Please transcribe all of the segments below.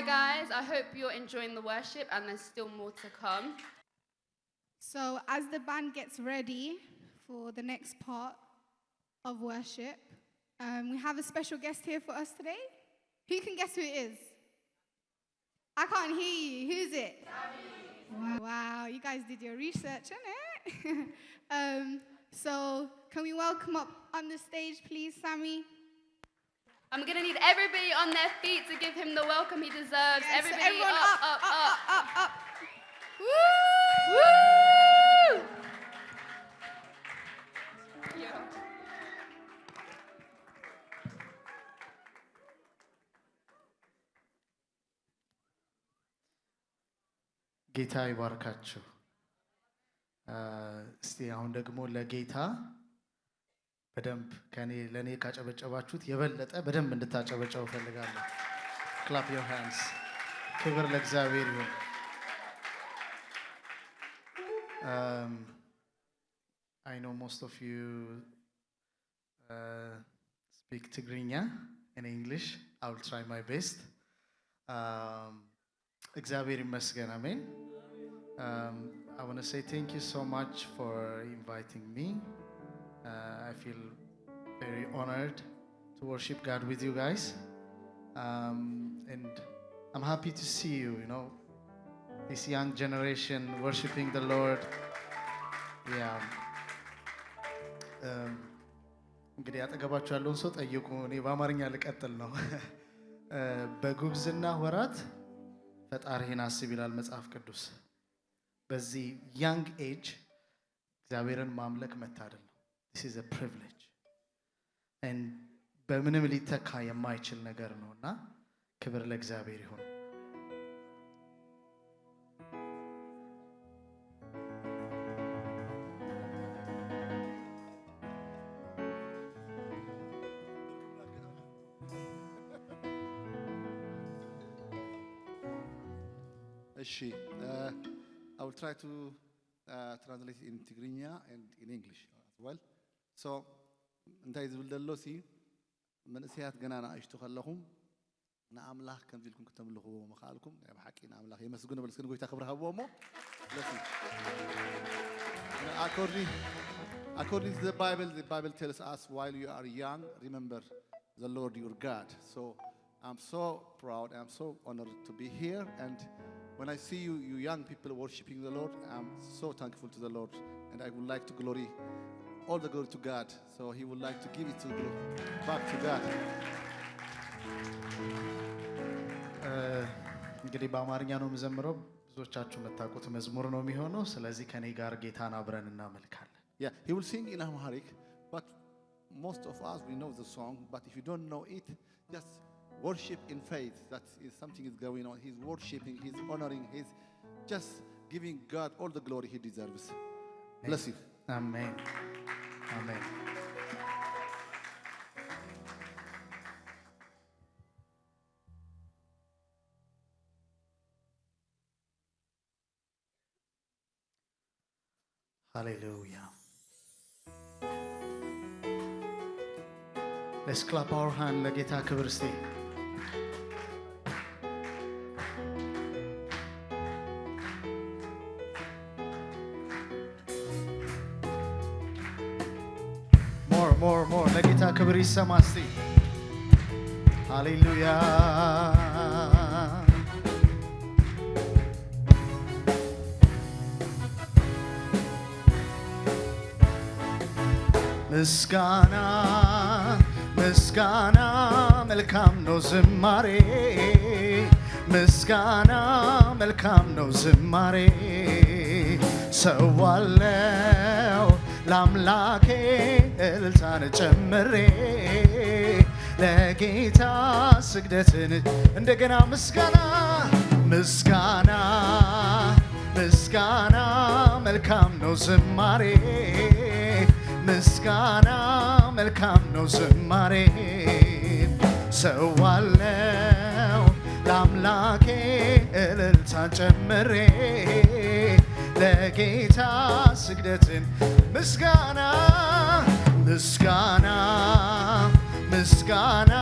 Hi guys, I hope you're enjoying the worship and there's still more to come. So as the band gets ready for the next part of worship, we have a special guest here for us today. Who can guess who it is? I can't hear you. Who's it? Wow, you guys did your research, innit? So can we welcome up on the stage, please, Sammy? I'm going to need everybody on their feet to give him the welcome he deserves. Yes, Everybody so everyone up. Woo! Woo! Yeah. ጌታ ይባርካችሁ። እስቲ አሁን ደግሞ ለጌታ በደንብ ለኔ ካጨበጨባችሁት የበለጠ በደንብ እንድታጨበጨቡ ፈልጋለሁ። Clap your hands. ክብር ለእግዚአብሔር ይሁን። I know most of you speak Tigrinya in English. I will try my best. እግዚአብሔር ይመስገን አሜን። I want to say thank you so much for inviting me. I feel very honored to worship God with you guys. And I'm happy to see you, this young generation worshiping the Lord. Yeah. እንግዲህ አጠገባችሁ ያለውን ሰው ጠይቁ። እኔ በአማርኛ ልቀጥል ነው። በጉብዝና ወራት ፈጣሪህን አስብ ይላል መጽሐፍ ቅዱስ። በዚህ young age እግዚአብሔርን ማምለክ መታደል ነው። This is a privilege. And በምንም ሊተካ የማይችል ነገር ነውና ክብር ለእግዚአብሔር ይሁን። I will try to translate in Tigrinya and in English as well. So, እንታይ ዝብል ዘሎ ሲ መንእሰያት ገና ንኣሽቱ ከለኹም ንኣምላኽ ከም ኢልኩም ከተምልኽዎ ምኽኣልኩም ብሓቂ ንኣምላኽ የመስግኑ በልስክን ጎይታ ክብሪ ሃብዎ እሞ according to the Bible tells us while you are young remember the Lord your God. So I'm so proud, I'm so honored to be here, and when I see you young people worshiping the Lord, I'm so thankful to the Lord, and I would like to all the glory to God. So he would like to give it back to God. እንግዲህ በአማርኛ ነው የምዘምረው። ብዙዎቻችሁ መታውቁት መዝሙር ነው የሚሆነው። ስለዚህ ከኔ ጋር ጌታን አብረን እናመልካለን። Yeah, he will sing in Amharic, but most of us we know the song, but if you don't know it, just worship in faith. That is something is going on. He's worshiping, he's honoring, he's just giving God all the glory he deserves. Bless you. Amen. Amen. Hallelujah. Let's clap our hand ለጌታ ክብር እስቲ። more ለጌታ ክብር ይሰማ እስቲ። ሃሌሉያ ምስጋና ምስጋና መልካም ነው ዝማሬ ምስጋና መልካም ነው ዝማሬ ሰዋለው ለአምላኬ እልልታን ጨምሬ ለጌታ ስግደትን እንደገና ምስጋና ምስጋና ምስጋና መልካም ነው ዝማሬ ምስጋና መልካም ነው ዝማሬ ሰዋለው ለአምላኬ እልልታን ጨምሬ ለጌታ ስግደትን ምስጋና ምስጋና ምስጋና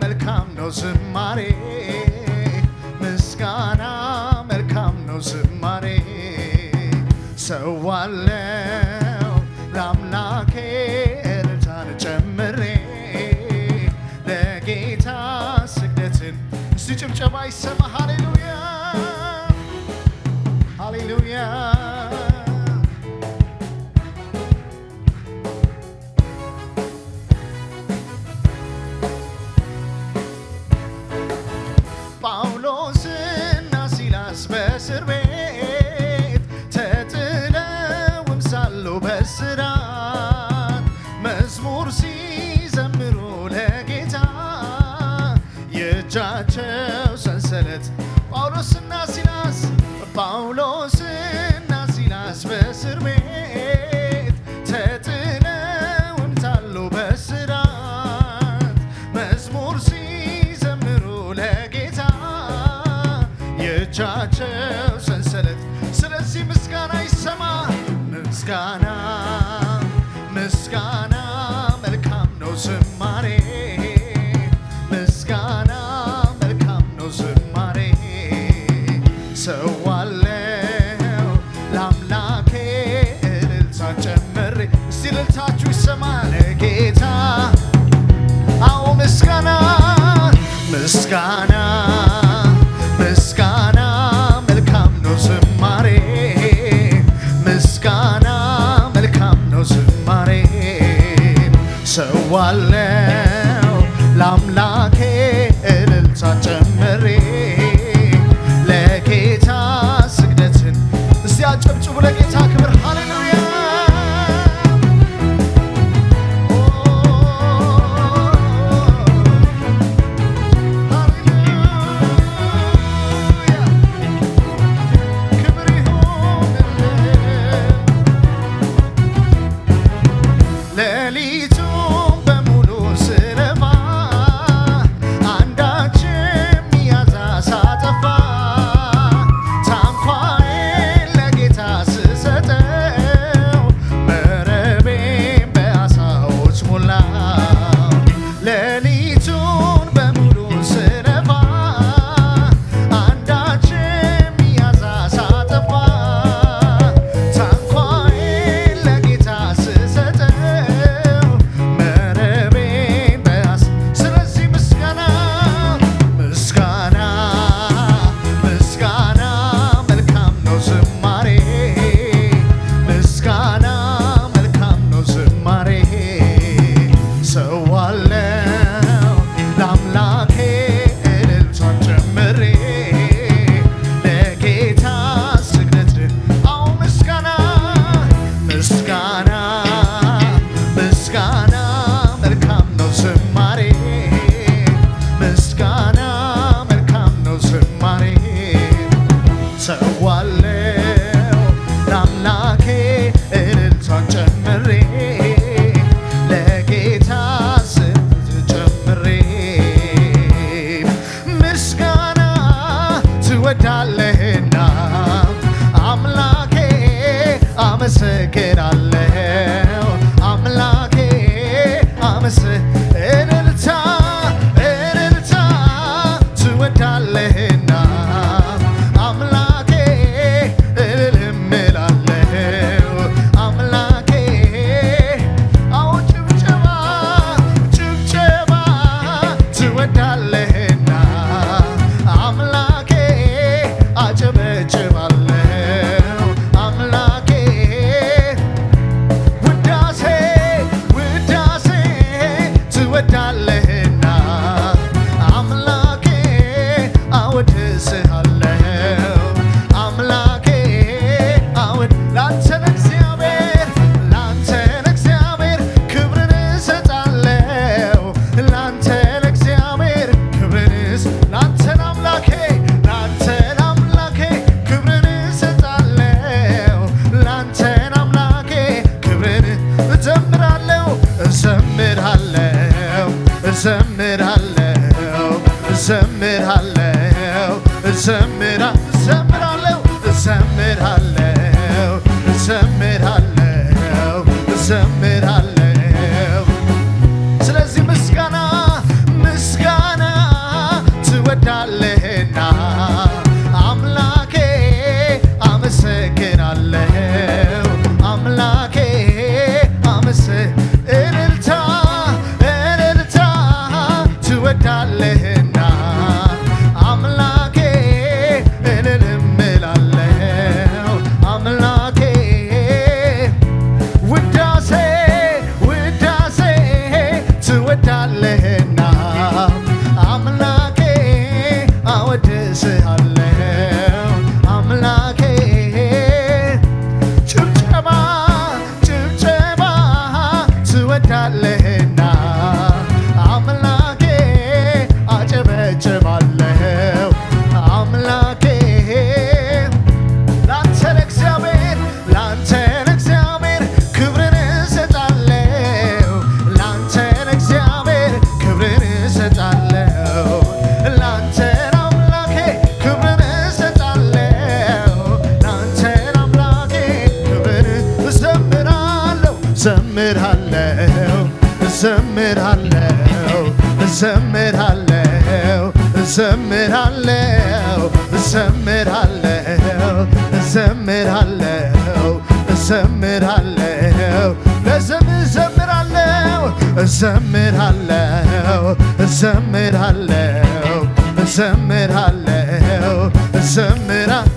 መልካም ነው ዝማሬ ዝማሬ ሰዋለው ለአምላኬ እልልታን ጨምሬ ለጌታ ስግደትን እስቲ ጭብጨባ ይሰማ ሃሌሉያ ሃሌሉያ ጳውሎስና ሲላስ በእስር ቤት ተጥለውም ሳሉ በእስራት መዝሙር ሲዘምሩ ለጌታ የእጃቸው ሰንሰለት ጳውሎስና ሲላስ በእስር ቤት ተጥለውም ሳሉ በእስራት መዝሙር ሲዘምሩ ለጌታ የእጃቸው ሰንሰለት ስለዚህ ምስጋና ይሰማ ምስጋና ምስጋና መልካም ነው ዝማሬ ምስጋና መልካም ነው ዝማሬ ሰዋለው ለአምላኬ እልልታ ጨምሬ እስቲ እልልታችሁ ይሰማ ለጌታ አዎ ምስጋና ምስጋና ምስጋና መልካም ነው ዝማሬ ምስጋና መልካም ነው ዝማሬ ሰዋለው ለአምላኬ እልልታ ጨምሬ ለጌታ ስግደትን እስቲ አጨብጭቡ ለጌታ ክብር ሃሌሉያ ሌሊቱን በሙሉ ስለፋ አንዳችም ያዛ ሳጠፋ ታንኳዬን ለጌታ ስሰጠው መረቤን በዓሣዎች ሞላው ሌሊቱን በሙሉ ስለፋ አንዳችም ያዛ ሳጠፋ ታንኳዬን ለጌታ ስሰጠው ስለዚህ ምስጋና ምስጋና ምስጋና መልካም ነው ዝማሬ ምስጋና መልካም ነው ዝማሬ ሰዋለው ለአምላኬ እልልታን ጨምሬ ለጌታ ስግደት አዎ ምስጋና ምስጋና ምስጋና መልካም ነው ዝማሬ ምስጋና መልካም ነው ዝማሬ ሰዋለው ለአምላኬ እልልታን ጨምሬ ለጌታ ስግደትን ጨምሬ ምስጋና ትወዳለህና አምላኬ አመሰግናለሁ አምላኬ እልልታ እልልታ ትወዳለህና አምላኬ እልል እምላለሁ አምላኬ አዎ ጭብጨባ ጭብጨባ ትወዳለህና አምላኬ አጨበጭባለሁ አምላኬ ውዳሴ ውዳሴ ትወዳለህና አምላኬ አወድስሃለሁ አምላኬ ላንተ ለእግዚአብሔር ክብርን እሰጣለሁ ላንተ ለእግዚአብሔር ክብርን ላንተን አምላኬ ክብርን እሰጣለሁ ላንተን አምላኬ ክብርን እዘምራለሁ እዘምራለሁ እዘምራለሁ እዘምራለሁ እዘምራለሁ እዘምራለሁ እዘምራለሁ እዘምራለሁ ስለዚህ ምስጋና ምስጋና ትወዳለህና አምላኬ እዘምራለሁ እዘምራለሁ እዘምራለሁ እዘምራለሁ እዘምራለሁ እዘምራለሁ እዘምራለሁ እዘምራለሁ እዘምራለሁ እዘምራለሁ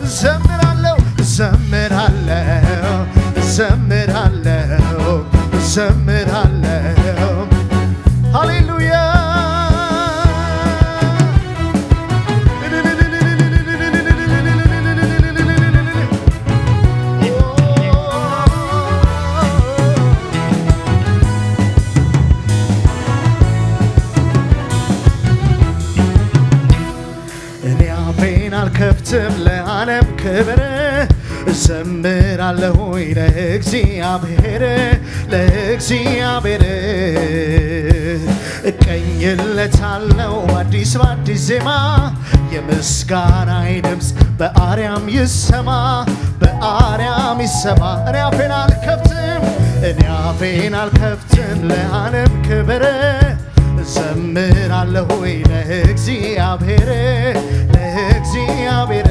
እዘምራለሁ እዘምራለሁ እዘምራለሁ እዘምራለሁ ሃሌሉያ እኔ አፌን አልከፍትም ለዓለም ክብር እዘምራለሁ ለእግዚአብሔር ለእግዚአብሔር እቀኝለታለሁ አዲስ በአዲስ ዜማ የምስጋናዬ ድምፅ በአርያም ይሰማ በአርያም ይሰማ እኔ አፌን አልከፍትም ለዓለም ክብር እዘምራለሁ ለእግዚአብሔር ለእግዚአብሔር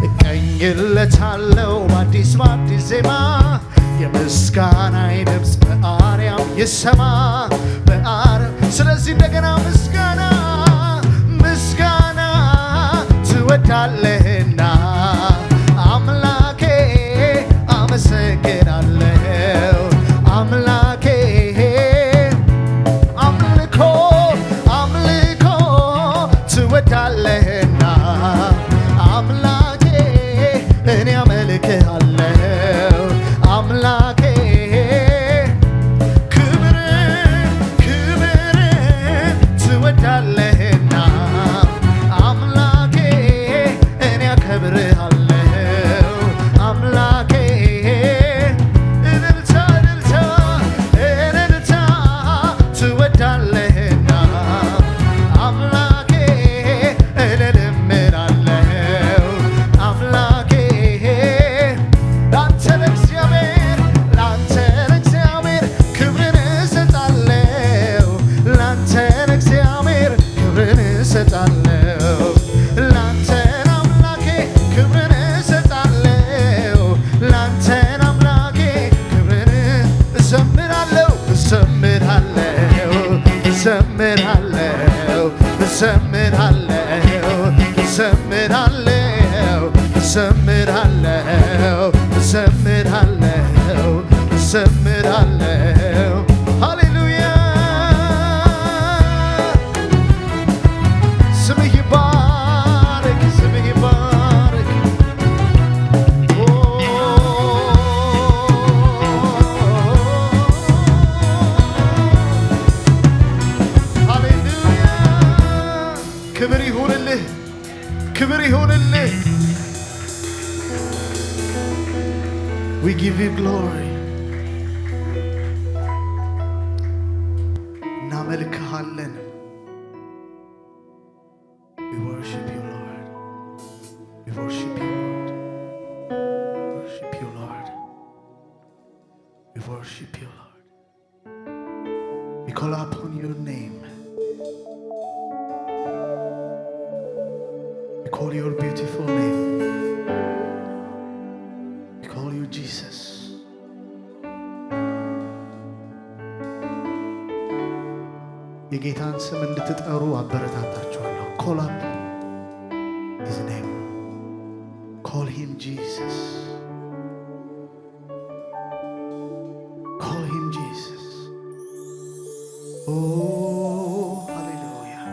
እቀኝለታለሁ በአዲስ በአዲስ ዜማ የምስጋናዬ ድምፅ በአርያም ይሰማ በአርያም ስለዚህ እንደገና ምስጋና ምስጋና ትወዳለህና አምላኬ አመሰግናለሁ አምላኬ አምልኮ አምልኮ ትወዳለህና አምላኬ እኔ አመልክሃለሁ አምላኬ ክብር ክብር ትወዳለህና አምላኬ እኔ አከብርሃለሁ አምላኬ እልልታ እልልታ እልልታ ትወዳለህና አምላኬ እልልምላለሁ አምላኬ ላንተ ለእግዚአብሔር ክብርን እሰጣለሁ ላንተ ለእግዚአብሔር ክብርን እሰጣለሁ ላንተን አምላኬ ክብርን እሰጣለሁ ላንተን አምላኬ ክብርን እዘምራለሁ እዘምራለሁ እዘምራለሁ እዘምራለሁ እዘምራለሁ እዘምራለሁ እዘምራለሁ እዘምራለሁ ሃሌሉያ ስምህ ይባረክ ስምህ ይባረክ ሃሌሉያ ክብር ይሁንልህ ክብር ይሁንልህ We give you glory እናመልክሃለን We worship you Lord We worship you Lord Worship you Lord We worship you Lord We call upon your name We call your beautiful name We call you Jesus የጌታን ስም እንድትጠሩ አበረታታችኋለሁ call up his name call him Jesus call him Jesus oh hallelujah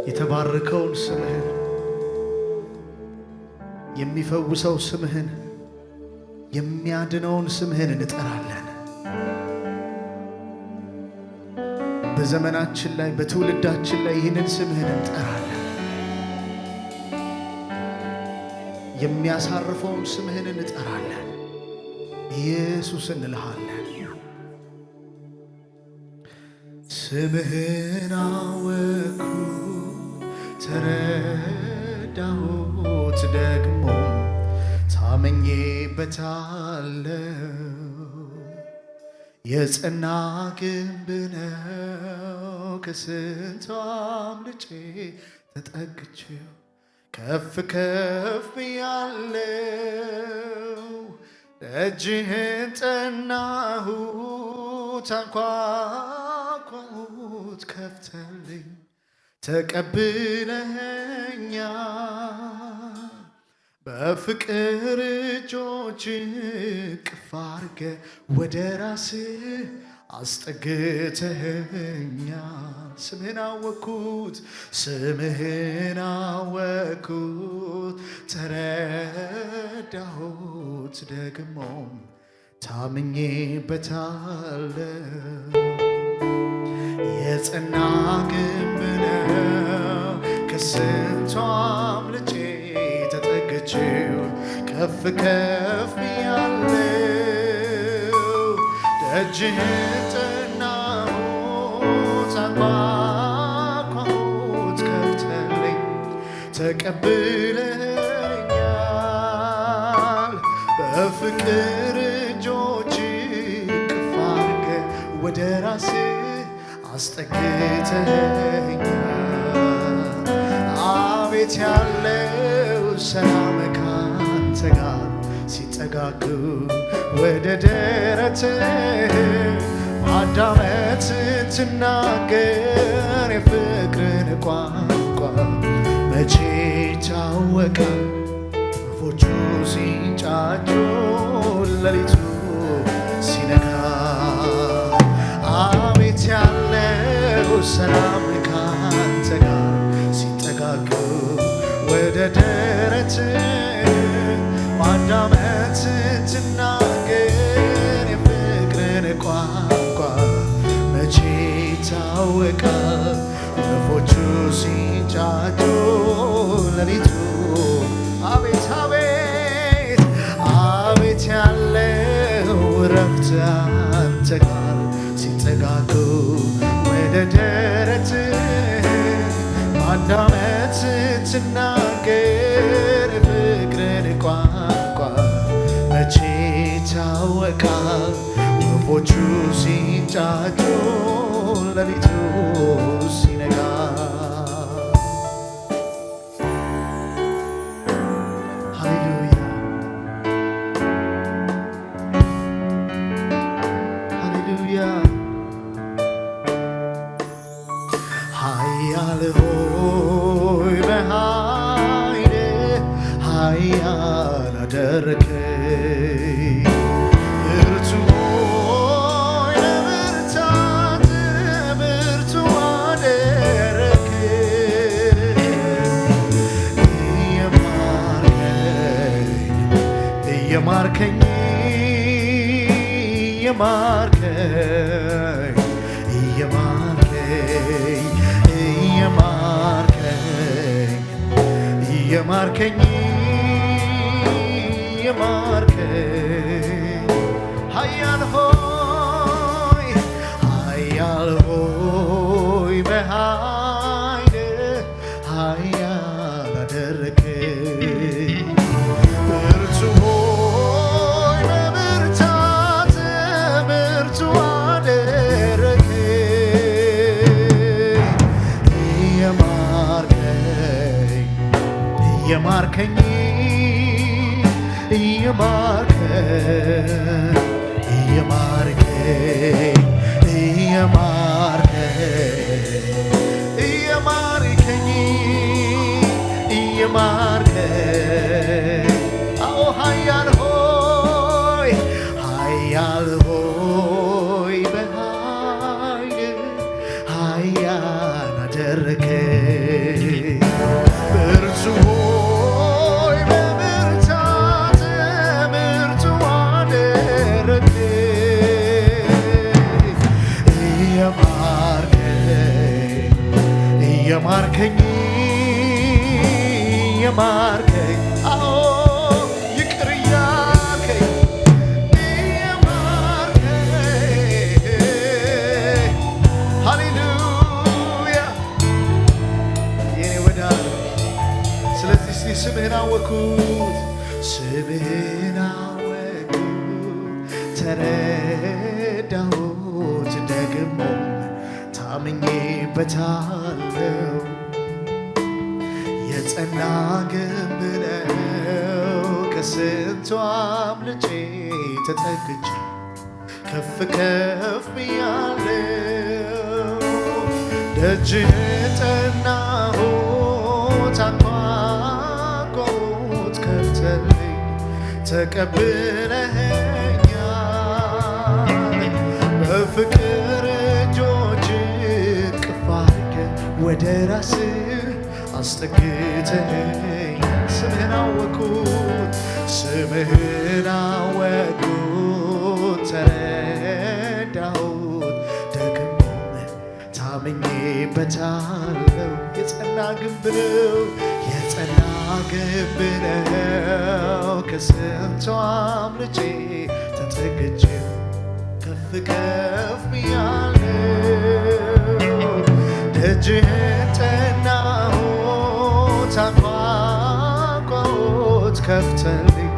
የተባረከውን ስምህን የሚፈውሰው ስምህን የሚያድነውን ስምህን እንጠራለን በዘመናችን ላይ በትውልዳችን ላይ ይህንን ስምህን እንጠራለን የሚያሳርፈውን ስምህን እንጠራለን ኢየሱስ እንልሃለን ስምህን አወኩ ተረዳሁት ደግሞ ታምኜበታለሁ የጸና ግንብ ነው ከስንቱ አምልጬ ተጠግቼው ከፍ ከፍ ብያለሁ ደጅህን ጠናሁት አንኳኳሁት ከፍተልኝ ተቀብለኸኛል በፍቅር እጆች እቅፍ አድርገህ ወደ ራስህ አስጠግተኸኛል ስምህን አወቅኩት ተረዳሁት ደግሞም ታምኜበታለሁ የጸና ግንብ ነው ከስንቱ አምልጬ ተጠግቼው ከፍ ከፍ ብያለሁ ደጅህን ጠናሁት አንኳኳሁት ከፍተልኝ ተቀብለኸኛል በፍቅር እጆች እቅፍ አድርገህ ወደ ራስህ አስጠግተኸኛል አቤት ያለው ሰላም ካንተ ጋር ሲጠጋጉ ወደ ደረትህ ማዳመጥ ስትናገር የፍቅርን ቋንቋ መቼ ይታወቃል ወፎቹ ሲንጫጩ ሌሊቱ ሲነጋ አቤት ያለው ሰላም ካንተ ጋር ሲጠጋጉ ወደ ደረትህ ማዳመጥ ስትናገር የፍቅርን ቋንቋ መቼ ይታወቃል ወፎቹ ሲንጫጩ ሌሊቱ አቤት አቤት አቤት ያለው እረፍት አንተ ጋር ሲጠጋጉ ወደ ደረትህ ማዳመጥ ስትናገር የፍቅርን ቋንቋ መቼ ይታወቃል ወፎቹ ሲንጫጩ ሌሊቱ ሲነጋ ሃሌሉያ ሃሌሉያ ኃያል ሆይ በኃይልህ ኃያል አደረግኸኝ ብርቱ ሆይ ለብርታት ብርቱ አደረግኸኝ እየማርከኝ እየማርከኝ ኃያል ሆይ በኃይልህ ኃያል አደረግኸኝ ብርቱ ሆይ በብርታት ብርቱ አደረግኸኝ እየማርከኝ አዎ ኃያል ሆይ በኃይልህ ኃያል አደረግኸኝ ብርቱ ሆይ በብርታት ብርቱ አደረግኸኝ እየማርከኝ አዎ ይቅር እያልከኝ ሃሌሉያ የኔ ወዳጅ ስለዚህ ስምህን አወቅኩት ስምህን አወቅኩት ተረዳሁት ደግሞ ታምኜበታለሁ የጸና ግንብ ነው ከስንቱ አምልጬ ተጠግቼ ከፍ ከፍ ብያለሁ ደጅህን ጠናሁት አንኳኳሁት ከፍተህልኝ ተቀብለኸኛል በፍቅር እጆች እቅፍ አድርገህ ወደ ራስህ አስጠግተኸኛል ስምህን አወቅሁት ተረዳሁት ደግሞም ታምኜበታለሁ የጸና ግንብ ነው ከስንቱ አምልጬ ተጠግቼ ከፍ ከፍ ብያለሁ ደጅህን ጠናሁት አንኳኳሁት ከፍተህልኝ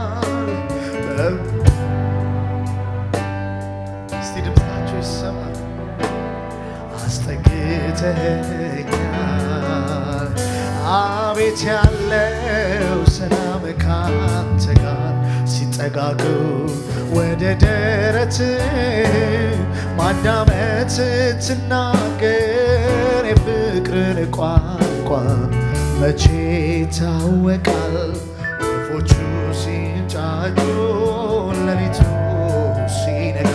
ተቀብለኸኛል እስቲ ድምፃችሁ ይሰማ አስጠግተኸኛል አቤት ያለው ሰላም ካንተ ጋር ሲጠጋጉ ወደ ደረት ማዳመጥ ስትናገር የፍቅርን ቋንቋ መቼ ይታወቃል ወፎቹ ሲንጫጩ ሌሊቱ ሲነጋ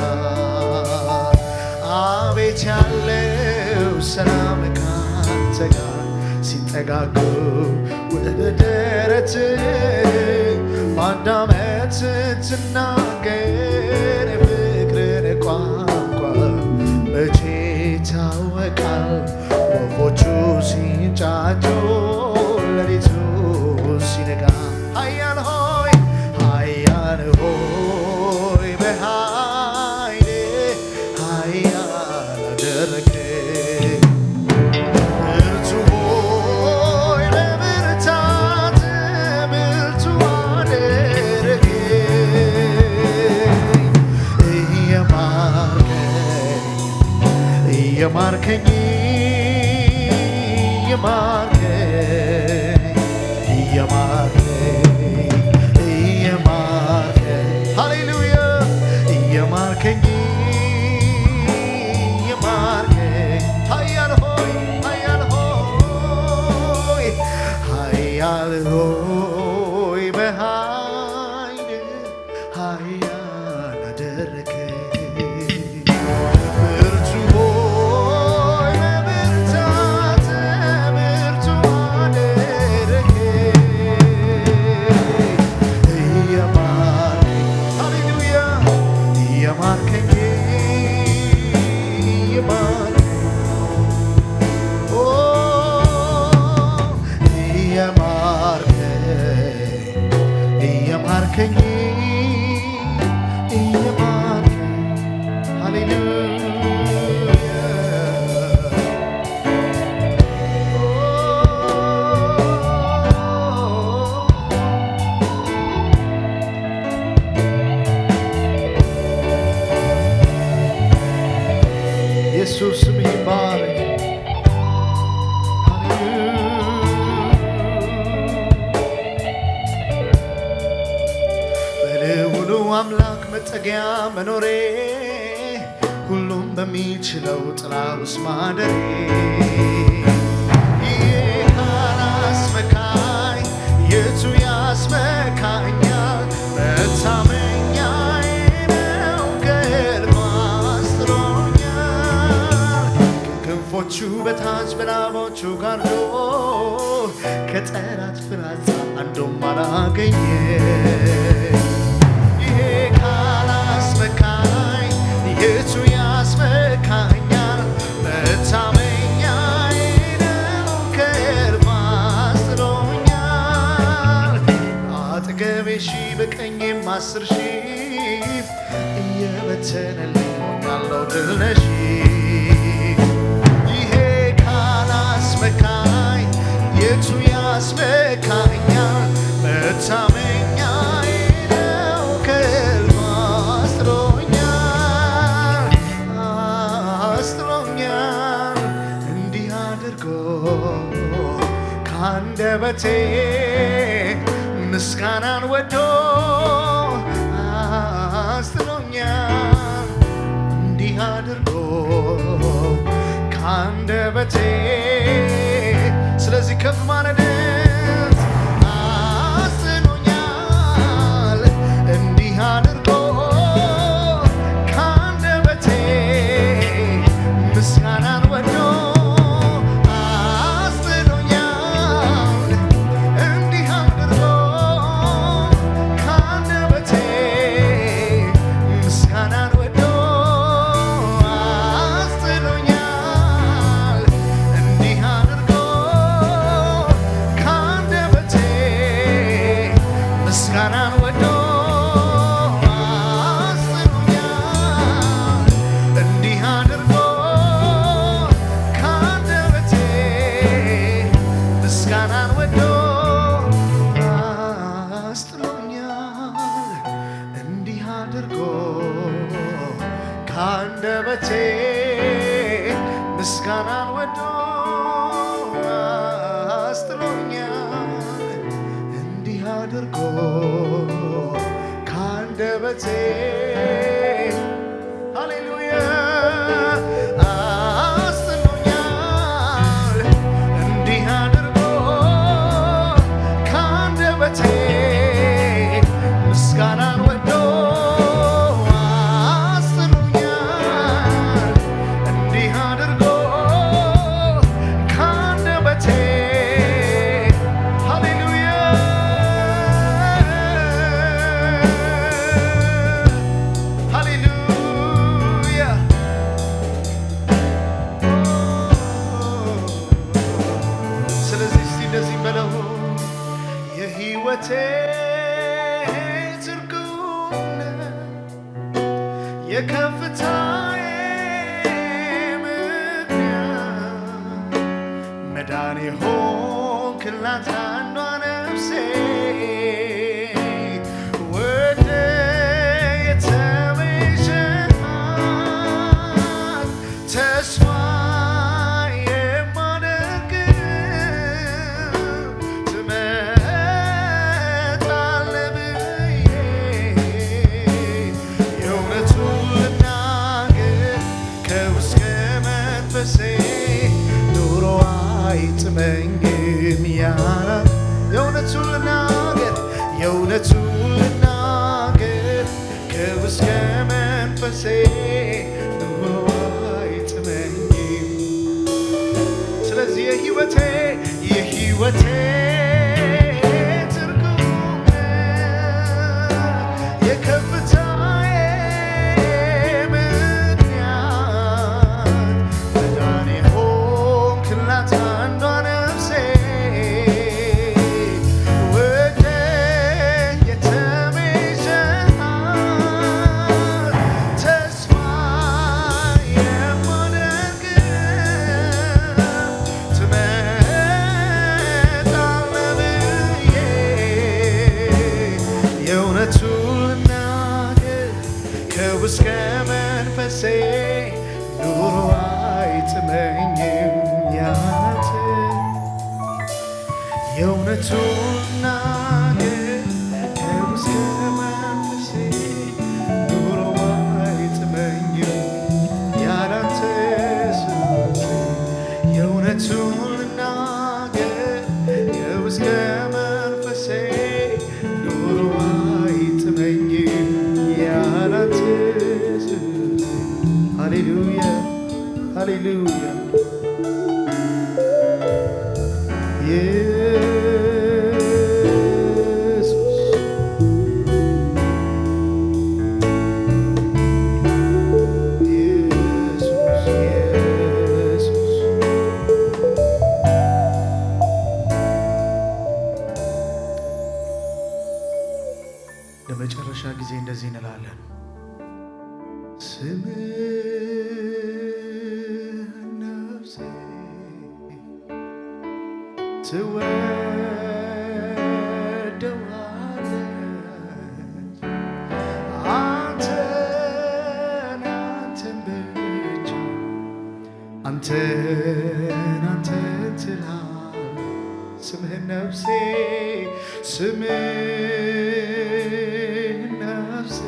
አቤት ያለው ሰላም ካንተ ጋር ሲጠጋጉ ወደ ደረት ማዳመጥ ስትናገር የፍቅርን ቋንቋ መቼ ይታወቃል ወፎቹ ሲንጫጩ ሌሊቱ ሲነጋ ኃያል ሆይ በኃይሌ ኃያል አደረግኸኝ ብርቱ ሆይ በብርታት ብርቱ አደረግኸኝ እየማርከኝ ሃሌሉያ እየማርከኝ ኃያል ሆይ በኃይል ኃያል አደረግኸኝ ብርቱ ሆይ በብርታት ብርቱ አደረግኸኝ ሃሌሉያ እየማርከኝ እየማርከኝ ሃሌሉያ ኢየሱስ ስም ይባረክ አምላክ መጠጊያ መኖሬ ሁሉም በሚችለው ጥላ ውስጥ ማደሬ ይሄ ካላስመካኝ የቱ ያስመካኛል መታመኛዬ ነው ከእልፍ አስጥሎኛል ከክንፎቹ በታች በላቦቹ ጋርዶ ከጠላት ፍላጻ አንዱም አላገኘኝ የቱ ያስመካኛል መታመኛዬ ነው ከእልፍ አስጥሎኛል አጠገቤ ሺህ በቀኜም 10,000 እየበተነልኝ ሆኛለሁ ድል ነሽ ይሄ ካላስመካኝ የቱ ያስመካኛል መታመኛዬ ነው ከሕልም አስጥሎኛል እንዲህ አድርጎ ከአንደበቴ ምስጋናን ወዶ አስጥሎኛል እንዲህ አድርጎ ከአንደበቴ ስለዚህ ከፍ ማለት አስጥሎኛል እንዲህ አድርጎ ከአንደበቴ ምስጋናን ወዶ አስጥሎኛል እንዲህ አድርጎ ከአንደበቴ ምስጋናን ወዶ አስጥሎኛል እንዲህ አድርጎ ከአንደበቴ ምስጋናን ወዶ አስጥሎኛል እንዲህ አድርጎ ከአንደበቴ ምስጋናን ወዶ አስጥሎኛል እንዲህ አድርጎ ከአንደበቴ ምስጋናን ወዶ አስጥሎኛል እንዲህ አድርጎ ከአንደበቴ ሃሌሉያ አስጥሎኛል እንዲህ አድርጎ ከአንደበቴ ምስጋናን ወዶ አስጥሎኛል እንዲህ አድርጎ ከአንደበቴ ሃሌሉያ ሃሌሉያ ስለዚህ እስቲ እንደዚህ በለው የሕይወቴ ትርጉም የከፍታዬ ምክንያት መዳኔ ሆንክላት አንዷ ነፍሴ ወደ የተቤዠሃት ተስፋ የማደርግ ትመጣለህ ብዬ የእውነቱን ልናገር ከውስጥ ከመንፈሴ ኑሮ አይጥመኝም ያላት የእውነቱን ልናገር ከውስጥ ከመንፈሴ ኑሮ አይጥመኝም ስለዚህ የሕይወቴ ትርጉም የከፍታዬ ምክንያት መዳኔ ሆንክላት አንዷ ነፍሴ ወደ የተቤዠሃት ተስፋ የማደርግ ትመጣለህ ብዬ የእውነቱን ልናገር ከውስጥ ከመንፈሴ ኑሮ አይጥመኝም ያላት የእውነቱን ልናገር ከውስጥ ከመንፈሴ ኑሮ አይጥመኝም ያላት የእውነቱን ልናገር ከውስጥ ከመንፈሴ ኑሮ አይጥመኝም ያላት ሃሌሉያ ሃሌሉያ ለመጨረሻ ጊዜ እንደዚህ እንላለን ስምህ ነፍሴ ትወ አንተን አንተን ትላለች ስምህን ነፍሴ ስምህን ነፍሴ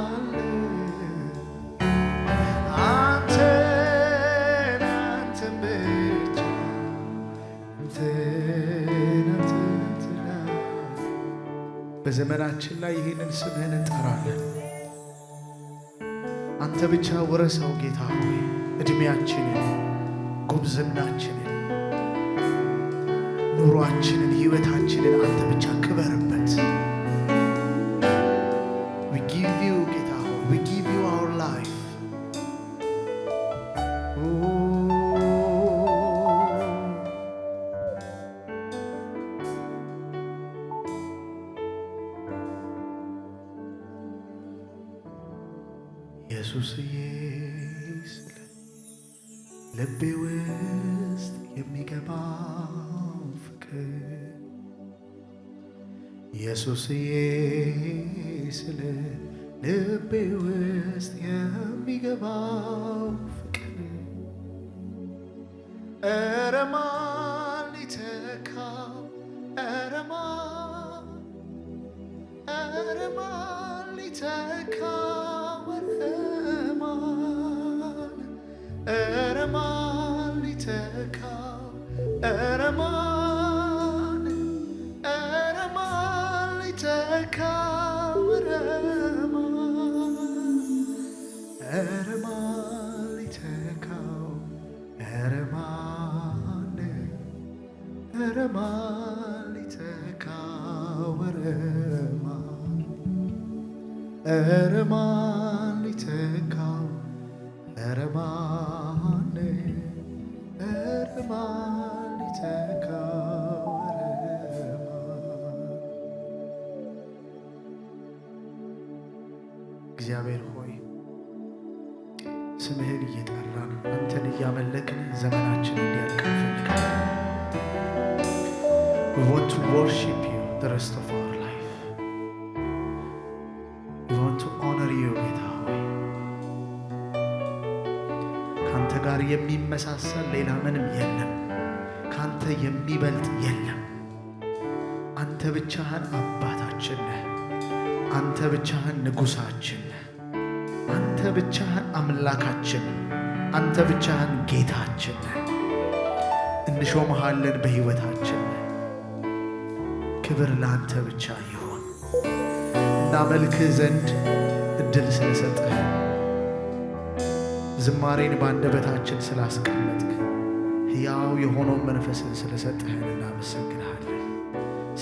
ትወደዋለች አንተን አንተን ብቻ አንተን አንተን ትላለች። በዘመናችን ላይ ይህንን ስምህን እንጠራለን። አንተ ብቻ ወረሰው ጌታ ሆይ እድሜያችንን፣ ጉብዝናችንን፣ ኑሯችንን፣ ህይወታችንን አንተ ብቻ ክበርበት። we give you ጌታ ሆይ we give you our life. ኢየሱስዬ ስለ ልቤ ውስጥ የሚገባው ፍቅር ኢየሱስዬ ስለ ልቤ ውስጥ የሚገባው ፍቅር ኧረ ማን ሊተካው ኧረ ማን ሊተካው ኧረ ማን ሊተካው ኧረ ማን ሊተካው ኧረ ማን ሊተካው ኧረ ማን ሊተካው ኧረ ማን ሊተካው ኧረ ማን ሊተካው እግዚአብሔር ሆይ ስምህን እየጠራን አንተን እያመለክን ዘመናችን እንዲያልቅ እንፈልጋለን። We want to worship you the rest of our life. We want to honor you ጌታ ሆይ ካንተ ጋር የሚመሳሰል ሌላ ምንም የለም። ካንተ የሚበልጥ የለም። አንተ ብቻህን አባታችን ነህ። አንተ ብቻህን ንጉሳችን ነህ። አንተ ብቻህን አምላካችን፣ አንተ ብቻህን ጌታችን ነህ። እንሾምሃለን በሕይወታችን። ክብር ለአንተ ብቻ ይሁን። እናመልክህ ዘንድ እድል ስለሰጠህ፣ ዝማሬን በአንደበታችን ስላስቀመጥክ፣ ሕያው የሆነውን መንፈስን ስለሰጠህን እናመሰግንሃለን።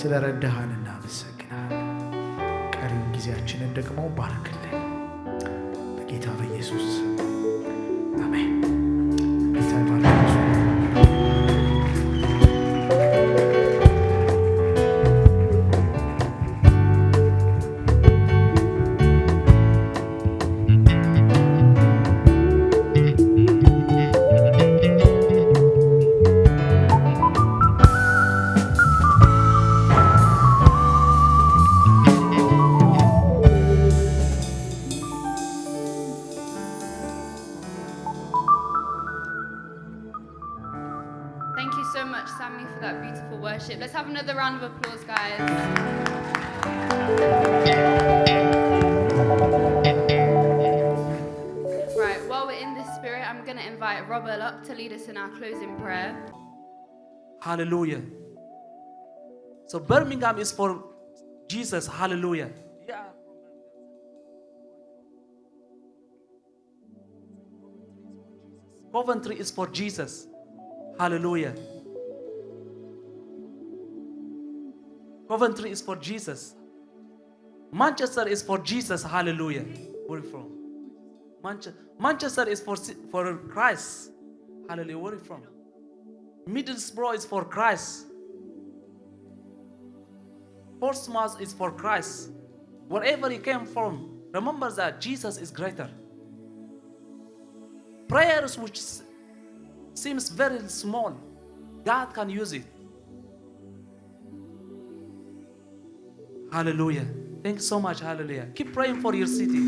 ስለ ረዳሃን እናመሰግንሃለን። ቀሪውን ጊዜያችንን ደግሞ ባርክልን በጌታ በኢየሱስ አሜን። ጌታ ይባርካችሁ። Thank you so much, Sammy, for that beautiful worship. Let's have another round of applause, guys. Right, while we're in this spirit, I'm going to invite Robert up to lead us in our closing prayer. Hallelujah. So Birmingham is for Jesus. Hallelujah. Yeah. Coventry is for Jesus. Hallelujah. Coventry is for Jesus. Manchester is for Jesus. Hallelujah. Where are you from? Manchester is for Christ. Hallelujah. Where are you from? Middlesbrough is for Christ. Portsmouth is for Christ. Wherever you came from, remember that Jesus is greater. Prayers which seems very small, God can use it. Hallelujah. Thank you so much. Hallelujah. Keep praying for your city.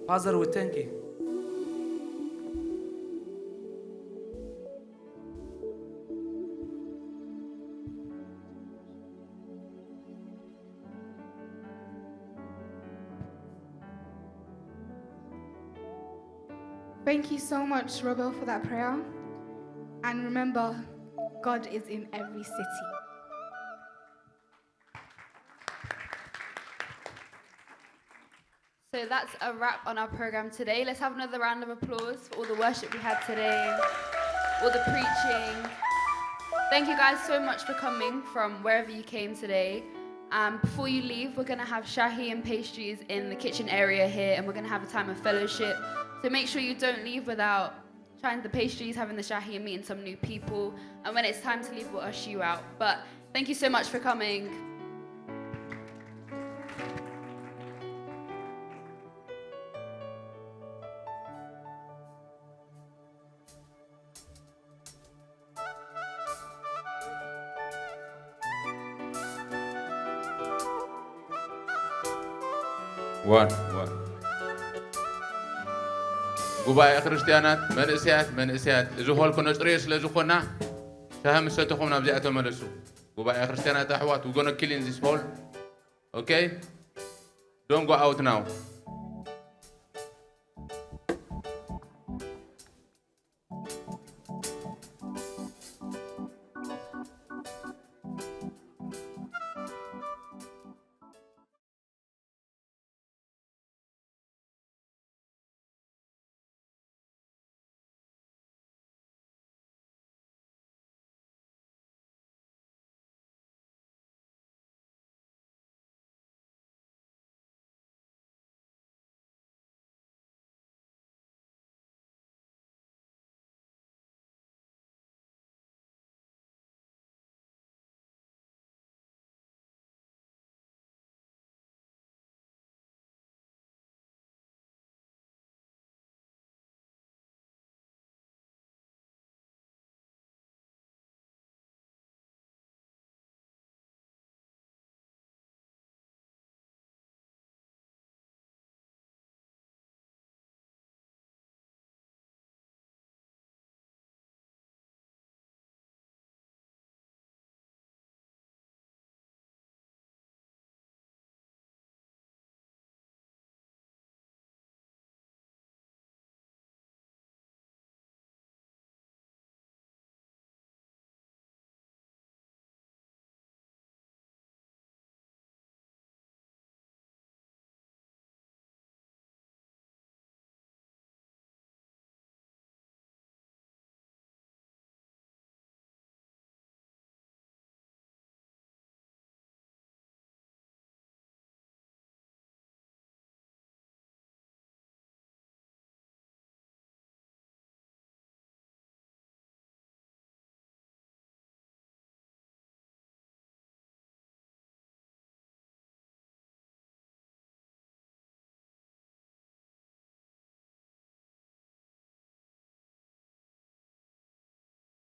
Father, we thank you. Thank you so much, Robel, for that prayer. And remember, God is in every city. So that's a wrap on our program today. Let's have another round of applause for all the worship we had today, all the preaching. Thank you guys so much for coming from wherever you came today. Before you leave, we're going to have shahi and pastries in the kitchen area here, and we're going to have a time of fellowship. So make sure you don't leave without trying the pastries, having the shahi, and meeting some new people. And when it's time to leave, we'll usher you out. But thank you so much for coming. ዋን ጉባኤ ክርስቲያናት መንእስያት እዚ ሆልኮ ነጽርየ ስለ ዝኾና ሻሂ ምስ ሰተኹም ናብዚኣ ተመለሱ ጉባኤ ክርስቲያናት ኣሕዋት we're going to kill in this hall okay don't go out now